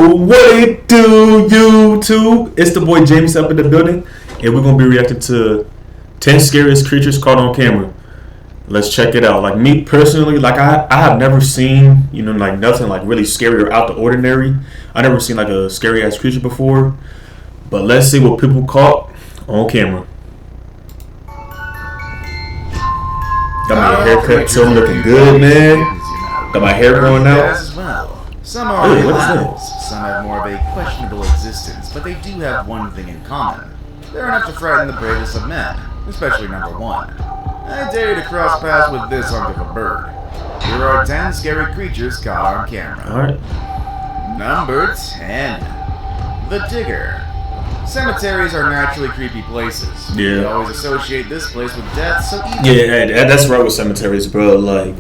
What it do, YouTube? It's the boy James up in the building, and we're gonna be reacting to 10 scariest creatures caught on camera. Let's check it out. Like me personally, like I have never seen, like nothing like really scary or out the ordinary. I never seen like a scary ass creature before. But let's see what people caught on camera. Got my haircut too, I'm looking good, man. Got my hair growing out. Some are animals, some have more of a questionable existence, but they do have one thing in common. They're enough to frighten the bravest of men, especially number one. I dare you to cross paths with this hunk of a bird. Here are 10 scary creatures caught on camera. Alright. Number 10. The Digger. Cemeteries are naturally creepy places. Yeah. We always associate this place with death, so even... Yeah, that's right with cemeteries, bro. Like,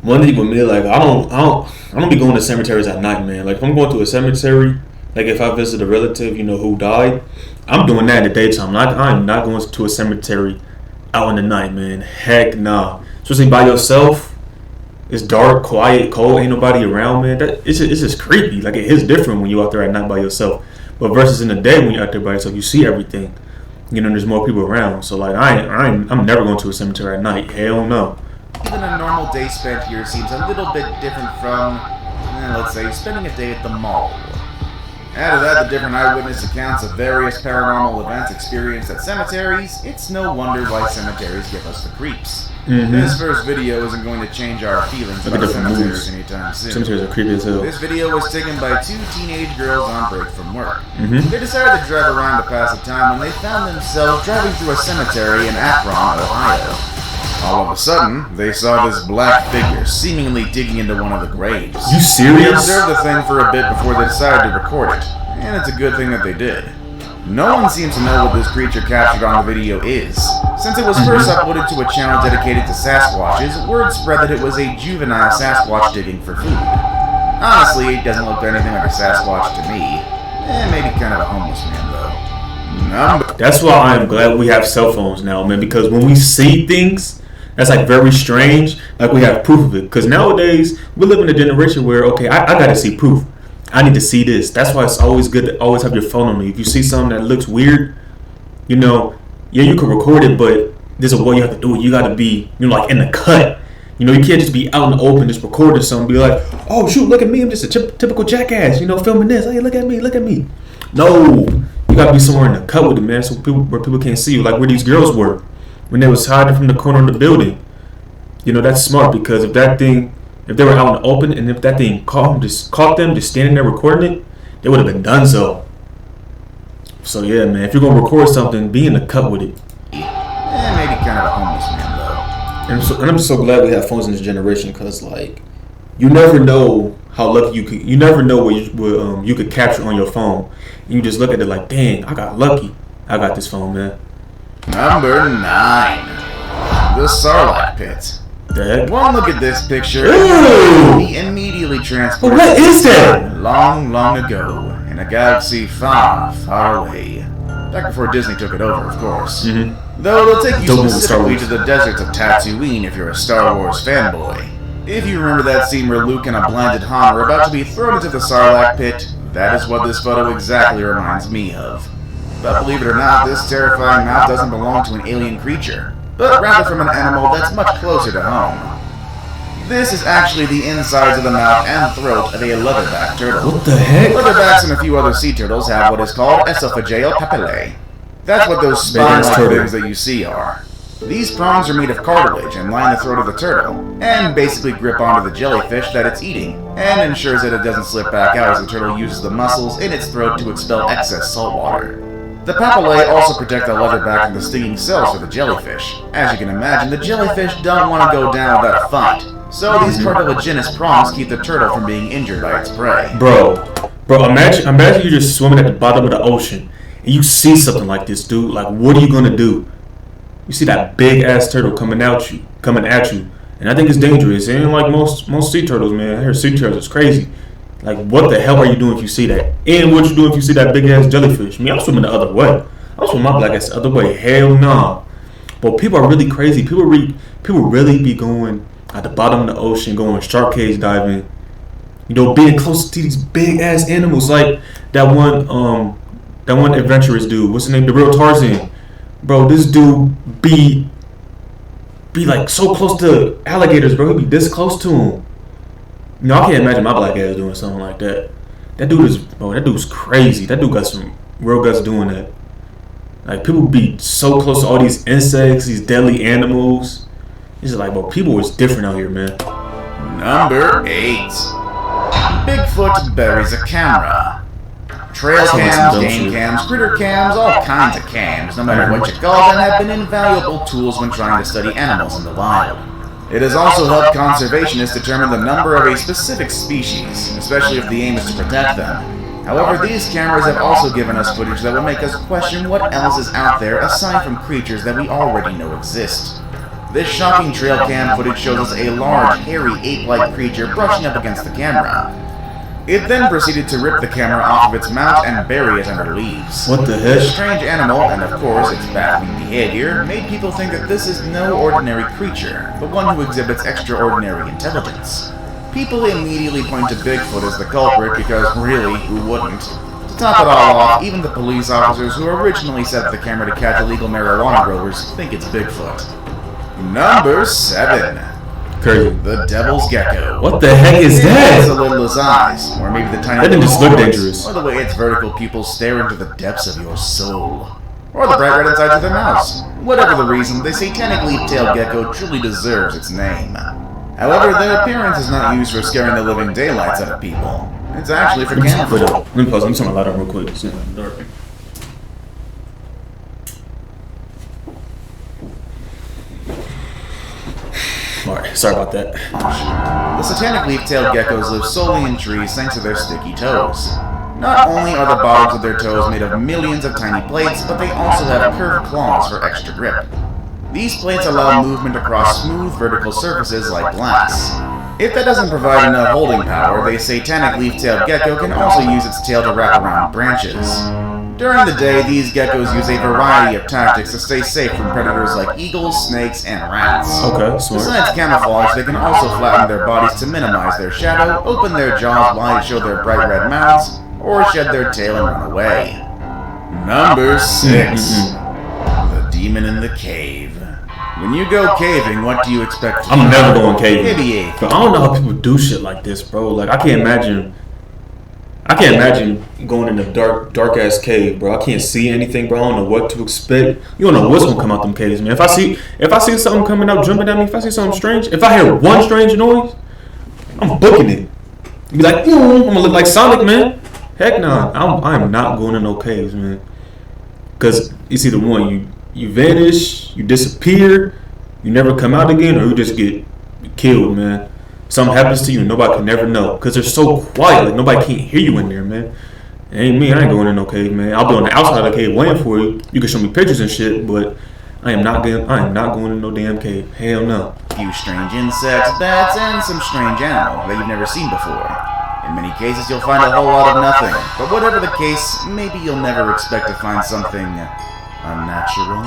one thing with me, like, I don't be going to cemeteries at night, man. Like, if I'm going to a cemetery, like if I visit a relative, who died, I'm doing that in the daytime. Like, I'm not going to a cemetery out in the night, man. Heck nah. Especially by yourself. It's dark, quiet, cold, ain't nobody around, man. It's just creepy. Like, it is different when you're out there at night by yourself. But versus in the day when you're out there by yourself, you see everything. There's more people around. So like, I'm never going to a cemetery at night. Hell no. Even a normal day spent here seems a little bit different from, let's say, spending a day at the mall. Add to that the different eyewitness accounts of various paranormal events experienced at cemeteries, it's no wonder why cemeteries give us the creeps. This first video isn't going to change our feelings about cemeteries anytime soon. Cemeteries are creepy as hell. This video was taken by two teenage girls on break from work. They decided to drive around to pass the time when they found themselves driving through a cemetery in Akron, Ohio. All of a sudden, they saw this black figure seemingly digging into one of the graves. You serious? They observed the thing for a bit before they decided to record it, and it's a good thing that they did. No one seems to know what this creature captured on the video is. Since it was first uploaded to a channel dedicated to Sasquatches, word spread that it was a juvenile Sasquatch digging for food. Honestly, it doesn't look anything like a Sasquatch to me. Maybe kind of a homeless man, though. That's why I'm glad we have cell phones now, man, because when we see things that's like very strange, like we have proof of it. Because nowadays, we live in a generation where, okay, I gotta see proof. I need to see this. That's why it's always good to always have your phone on me. If you see something that looks weird, you can record it, but there's a way you have to do it. You gotta be, like in the cut. You can't just be out in the open, just recording something, be like, oh shoot, look at me, I'm just a typical jackass, filming this. Hey, look at me. No, you gotta be somewhere in the cut with it, man, where people can't see you, like where these girls were when they was hiding from the corner of the building. That's smart, because if they were out in the open, and if that thing caught them just standing there recording it, they would have been done so. So yeah, man, if you're gonna record something, be in the cut with it. Maybe kind of a homeless man, though. And I'm so glad we have phones in this generation, because like, you never know how lucky you never know what you could capture on your phone. And you just look at it like, dang, I got lucky. I got this phone, man. Number 9. The Sarlacc Pit. One look at this picture, he immediately transported what is that? Long ago, in a galaxy far, far away. Back before Disney took it over, of course. Though it'll take you specifically to the deserts of Tatooine if you're a Star Wars fanboy. If you remember that scene where Luke and a blinded Han were about to be thrown into the Sarlacc Pit, that is what this photo exactly reminds me of. But believe it or not, this terrifying mouth doesn't belong to an alien creature, but rather from an animal that's much closer to home. This is actually the insides of the mouth and throat of a leatherback turtle. What the heck? Leatherbacks and a few other sea turtles have what is called esophageal papillae. That's what those spine-like things that you see are. These prongs are made of cartilage and line the throat of the turtle, and basically grip onto the jellyfish that it's eating, and ensures that it doesn't slip back out as the turtle uses the muscles in its throat to expel excess salt water. The papillae also protect the leatherback from the stinging cells for the jellyfish. As you can imagine, the jellyfish don't want to go down without a fight, so these cartilaginous prongs keep the turtle from being injured by its prey. Bro, imagine you're just swimming at the bottom of the ocean, and you see something like this, dude. Like, what are you gonna do? You see that big ass turtle coming at you, and I think it's dangerous. It ain't like most sea turtles, man. I hear sea turtles is crazy. Like, what the hell are you doing if you see that? And what you doing if you see that big ass jellyfish? I'm swimming the other way. I'm swimming my black ass the other way. Hell no. But people are really crazy. People really be going at the bottom of the ocean, going shark cage diving, being close to these big ass animals, like that one adventurous dude. What's his name? The real Tarzan, bro. This dude be like so close to alligators, bro. He be this close to them. I can't imagine my black ass doing something like that. That dude's crazy. That dude got some real guts doing that. Like, people be so close to all these insects, these deadly animals. It's just like, bro, people is different out here, man. Number 8. Bigfoot buries a camera. Trail cams, game cams, critter cams, all kinds of cams, no matter what you call them, have been invaluable tools when trying to study animals in the wild. It has also helped conservationists determine the number of a specific species, especially if the aim is to protect them. However, these cameras have also given us footage that will make us question what else is out there aside from creatures that we already know exist. This shocking trail cam footage shows us a large, hairy, ape-like creature brushing up against the camera. It then proceeded to rip the camera off of its mount and bury it under leaves. What the heck? This strange animal, and of course its baffling behavior, made people think that this is no ordinary creature, but one who exhibits extraordinary intelligence. People immediately point to Bigfoot as the culprit because, really, who wouldn't? To top it all off, even the police officers who originally set up the camera to catch illegal marijuana growers think it's Bigfoot. Number 7. Crazy. The Devil's Gecko. What the heck is that? It's the littlest eyes, or maybe the tiny that didn't just look dangerous. Or the way its vertical pupils stare into the depths of your soul. Or the bright red insides of their mouths. Whatever the reason, the satanic leaf-tailed gecko truly deserves its name. However, their appearance is not used for scaring the living daylights out of people. It's actually for camouflage. Let me pause. Let me turn my light on real quick. It's dark. Alright, sorry about that. The satanic leaf-tailed geckos live solely in trees thanks to their sticky toes. Not only are the bottoms of their toes made of millions of tiny plates, but they also have curved claws for extra grip. These plates allow movement across smooth vertical surfaces like glass. If that doesn't provide enough holding power, the satanic leaf-tailed gecko can also use its tail to wrap around branches. During the day, these geckos use a variety of tactics to stay safe from predators like eagles, snakes, and rats. Okay, smart. Besides camouflage, they can also flatten their bodies to minimize their shadow, open their jaws wide to show their bright red mouths, or shed their tail and run away. Number 6. The Demon in the Cave. When you go caving, what do you expect to I'm never going caving. Maybe but I don't know how people do shit like this, bro. Like, I can't imagine going in a dark ass cave, bro. I can't see anything, bro. I don't know what to expect. You don't know what's gonna come out them caves, man. If I see something coming out, jumping at me, if I see something strange, if I hear one strange noise, I'm booking it. You be like, I'm gonna look like Sonic, man. Heck no, I am not going to no caves, man. Cause it's either one, you vanish, you disappear, you never come out again, or you just get killed, man. Something happens to you and nobody can never know. Because they're so quiet, like nobody can't hear you in there, man. It ain't me, I ain't going in no cave, man. I'll be on the outside of the cave waiting for you. You can show me pictures and shit, but I am not going in no damn cave. Hell no. A few strange insects, bats, and some strange animal that you've never seen before. In many cases, you'll find a whole lot of nothing. But whatever the case, maybe you'll never expect to find something unnatural.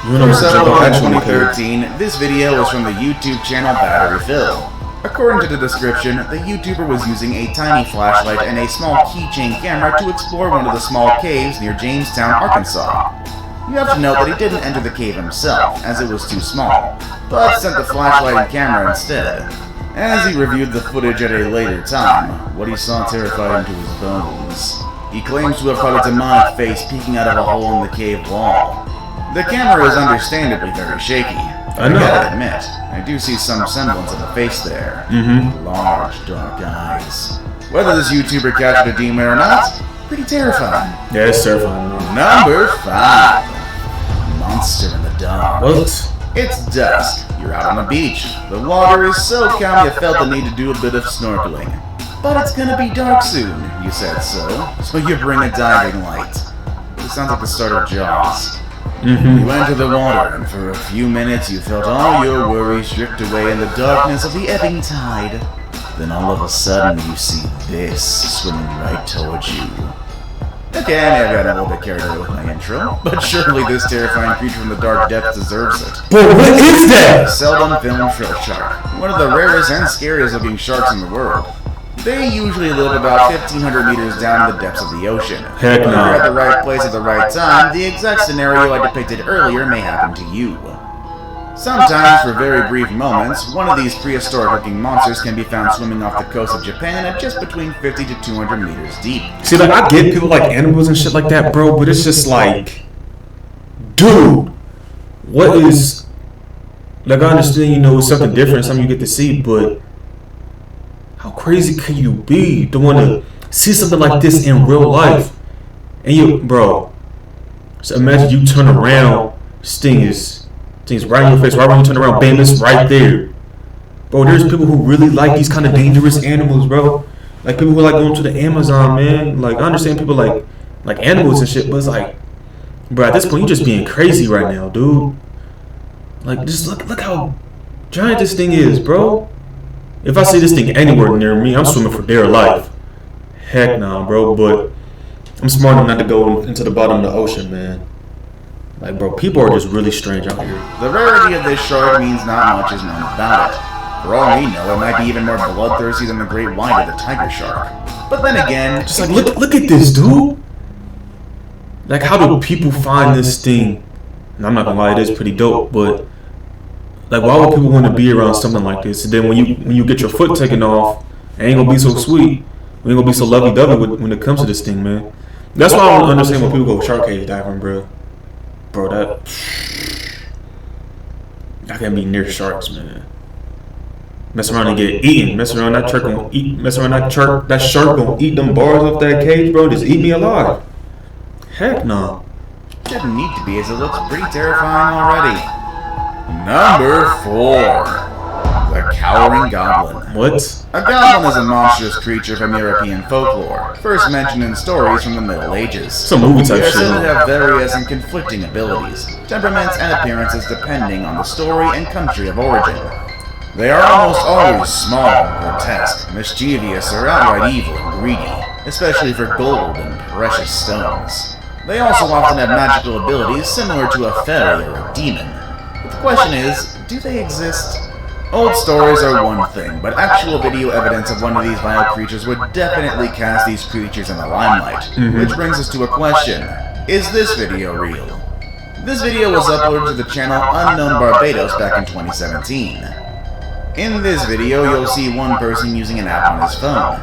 First uploaded in 2013, this video was from the YouTube channel Battery Phil. According to the description, the YouTuber was using a tiny flashlight and a small keychain camera to explore one of the small caves near Jamestown, Arkansas. You have to note that he didn't enter the cave himself, as it was too small, but sent the flashlight and camera instead. As he reviewed the footage at a later time, what he saw terrified him to his bones. He claims to have caught a demonic face peeking out of a hole in the cave wall. The camera is understandably very shaky. I gotta admit, I do see some semblance of a face there. Large, dark eyes. Whether this YouTuber captured a demon or not, pretty terrifying. Yeah, it's terrifying. Number 5. Monster in the Dark. What? It's dusk. You're out on the beach. The water is so calm you felt the need to do a bit of snorkeling. But it's gonna be dark soon, you said so you bring a diving light. It sounds like the start of Jaws. You enter the water, and for a few minutes you felt all your worries drift away in the darkness of the ebbing tide. Then all of a sudden you see this swimming right towards you. Okay, I may have gotten a little bit carried away with my intro, but surely this terrifying creature from the dark depths deserves it. But what is that? A seldom filmed shark. One of the rarest and scariest looking sharks in the world. They usually live about 1,500 meters down in the depths of the ocean. Heck If no. you're at the right place at the right time, the exact scenario I depicted earlier may happen to you. Sometimes, for very brief moments, one of these prehistoric-looking monsters can be found swimming off the coast of Japan at just between 50 to 200 meters deep. See, like, I get people like animals and shit like that, bro, but it's just like, dude, what is, like, I understand, you know, it's something different, something you get to see, but how crazy can you be to want to see something like this in real life? And you, bro, so imagine you turn around, sting is right in your face, right when you turn around, bam, it's right there. Bro, there's people who really like these kind of dangerous animals, bro. Like people who like going to the Amazon, man. Like I understand people like animals and shit, but it's like, bro, at this point you just being crazy right now, dude. Like just look how giant this thing is, bro. If I see this thing anywhere near me, I'm swimming for dear life. Heck nah, bro, but I'm smart enough not to go into the bottom of the ocean, man. Like, bro, people are just really strange out here. The rarity of this shark means not much is known about it. For all we know, it might be even more bloodthirsty than the great white or the tiger shark. But then again, just like look at this, dude. Like, how do people find this thing? And I'm not gonna lie, it is pretty dope. But like, why would people want to be around something like this? And then when you get your foot taken off, it ain't gonna be so sweet. We ain't gonna be so lovey-dovey when it comes to this thing, man. That's why I don't understand when people go shark cage diving, bro. Bro, I can't be near sharks, man. Mess around and get eaten. Mess around, that shark gonna eat. Mess around, that shark gonna eat them bars off that cage, bro. Just eat me alive. Heck no. Didn't need to be, as it looks pretty terrifying already. Number 4. The Cowering Goblin. What? A goblin is a monstrous creature from European folklore, first mentioned in stories from the Middle Ages. Some movie type They are shit. said to have various and conflicting abilities, temperaments, and appearances depending on the story and country of origin. They are almost always small and grotesque, mischievous, or outright evil and greedy, especially for gold and precious stones. They also often have magical abilities similar to a fairy or a demon. But the question is, do they exist? Old stories are one thing, but actual video evidence of one of these vile creatures would definitely cast these creatures in the limelight. Which brings us to a question. Is this video real? This video was uploaded to the channel Unknown Barbados back in 2017. In this video, you'll see one person using an app on his phone.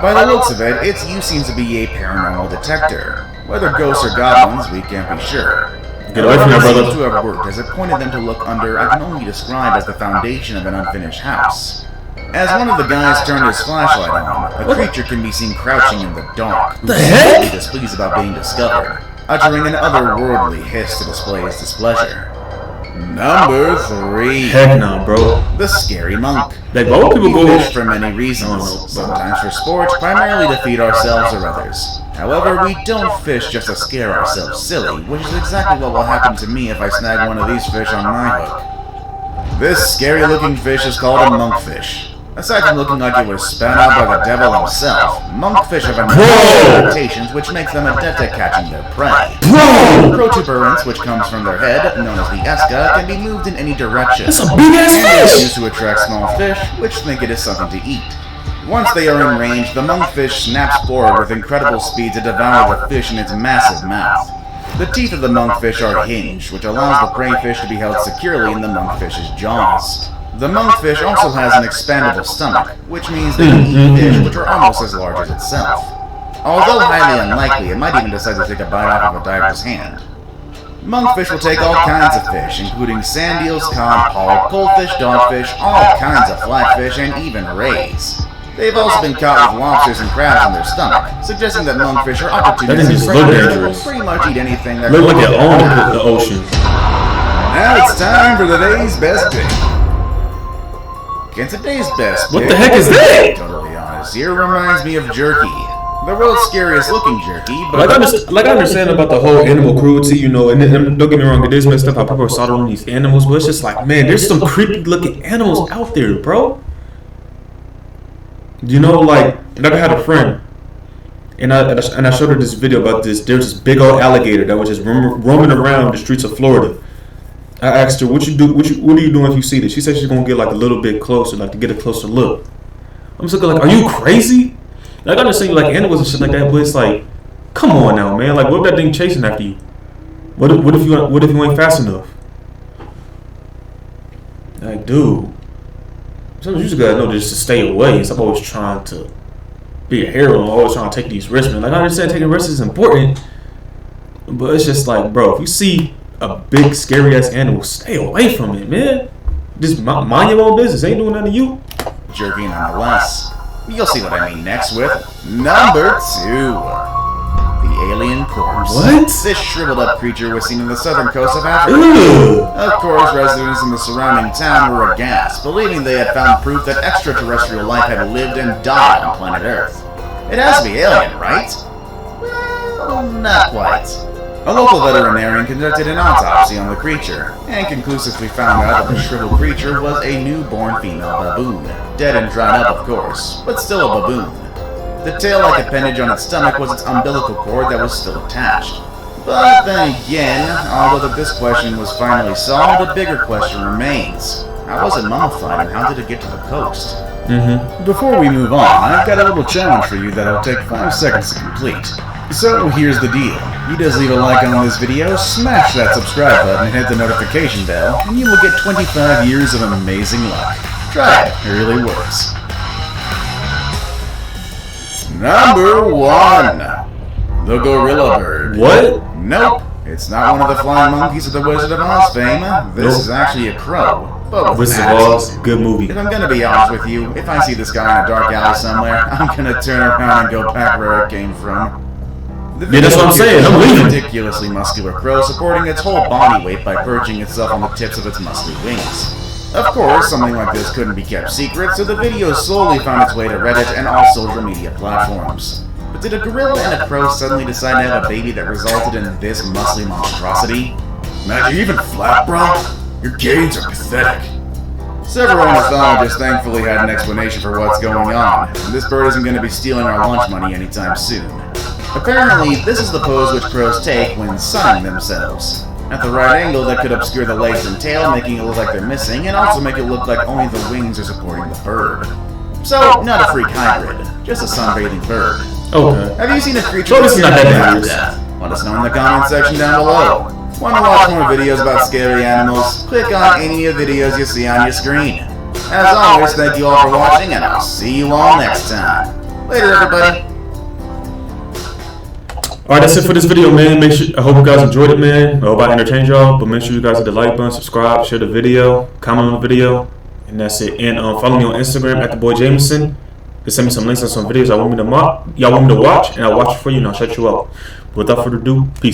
By the looks of it, its use seems to be a paranormal detector. Whether ghosts or goblins, we can't be sure. Get away from your brother. It seems to have worked, as it pointed them to look under I can only describe as the foundation of an unfinished house. As one of the guys turned his flashlight on, a creature can be seen crouching in the dark, The heck? displeased about being discovered, uttering an otherworldly hiss to display his displeasure. Number 3. Heck no, bro. The Scary Monk. Like, why would people We go? fish for many reasons, sometimes for sport, primarily to feed ourselves or others. However, we don't fish just to scare ourselves silly, which is exactly what will happen to me if I snag one of these fish on my hook. This scary-looking fish is called a monkfish. Aside from looking like it was spat out by the devil himself, monkfish have a adaptations which makes them adept at catching their prey. Protuberance, which comes from their head, known as the esca, can be moved in any direction. That's a big ass And it's fish. used to attract small fish, which think it is something to eat. Once they are in range, the monkfish snaps forward with incredible speed to devour the fish in its massive mouth. The teeth of the monkfish are hinged, which allows the prey fish to be held securely in the monkfish's jaws. The monkfish also has an expandable stomach, which means they can eat fish which are almost as large as itself. Although highly unlikely, it might even decide to take a bite off of a diver's hand. Monkfish will take all kinds of fish, including sand eels, cod, pollock, goldfish, dogfish, all kinds of flatfish, and even rays. They've also been caught with lobsters and crabs on their stomach, suggesting that monkfish are That thing opportunistic just look predators that dangerous. will pretty much eat anything that Look like comes it their owned path. the ocean. Now it's time for today's best pick. And today's best What pick, the heck is that? totally honest here, reminds me of jerky. The world's scariest looking jerky, but Like I understand about the whole animal cruelty, you know, and don't get me wrong, it is messed up how people are slaughtering these animals, but it's just like, man, there's some creepy looking animals out there, bro. You know, like I had a friend, and I showed her this video about this. There's this big old alligator that was just roaming around the streets of Florida. I asked her, what are you doing if you see this? She said she's gonna get like a little bit closer, like to get a closer look. I'm just looking like, are you crazy? Like, I understand you like animals and shit like that, but it's like, come on now, man. Like, what if that thing chasing after you? What if you ain't fast enough? Like, dude, sometimes you just gotta know just to stay away. Stop always trying to be a hero and always trying to take these risks, man. Like, I understand taking risks is important, but it's just like, bro, if you see a big, scary ass animal, stay away from it, man. Just mind your own business. Ain't doing nothing to you. Jerky nonetheless. You'll see what I mean next with number 2. The alien corpse. What? This shriveled up creature was seen on the southern coast of Africa. Ugh. Of course, residents in the surrounding town were aghast, believing they had found proof that extraterrestrial life had lived and died on planet Earth. It has to be alien, right? Well, not quite. A local veterinarian conducted an autopsy on the creature, and conclusively found out that the shriveled creature was a newborn female baboon. Dead and dried up, of course, but still a baboon. The tail-like appendage on its stomach was its umbilical cord that was still attached. But then again, although this question was finally solved, a bigger question remains. How was it mummified and how did it get to the coast? Before we move on, I've got a little challenge for you that'll take 5 seconds to complete. So here's the deal. You just leave a like on this video, smash that subscribe button, and hit the notification bell, and you will get 25 years of amazing luck. Try it, it really works. Number 1. The gorilla bird. What? Nope. It's not one of the flying monkeys of the Wizard of Oz fame. This is actually a crow. But with Wizard of that, Oz, good movie. if I'm gonna be honest with you, if I see this guy in a dark alley somewhere, I'm gonna turn around and go back where it came from. Yeah, that's what I'm saying. I'm leaving. Ridiculously muscular crow supporting its whole body weight by perching itself on the tips of its muscly wings. Of course, something like this couldn't be kept secret, so the video slowly found its way to Reddit and all social media platforms. But did a gorilla and a crow suddenly decide to have a baby that resulted in this muscly monstrosity? Matt, you even flat, bro? Your gains are pathetic. Several ornithologists thankfully had an explanation for what's going on, and this bird isn't going to be stealing our lunch money anytime soon. Apparently, this is the pose which crows take when sunning themselves. At the right angle that could obscure the legs and tail, making it look like they're missing, and also make it look like only the wings are supporting the bird. So, not a freak hybrid, just a sunbathing bird. Okay. Have you seen a creature Well, this is not that dangerous. Let us know in the comment section down below. Want to watch more videos about scary animals? Click on any of the videos you see on your screen. As always, thank you all for watching, and I'll see you all next time. Later, everybody. Alright, that's it for this video, man. Make sure, I hope you guys enjoyed it, man. I hope I entertained y'all, but make sure you guys hit the like button, subscribe, share the video, comment on the video, and that's it. And follow me on Instagram at @theboyjameson. Just send me some links on some videos y'all want me to watch, and I'll watch it for you, and I'll shut you out. Without further ado, peace.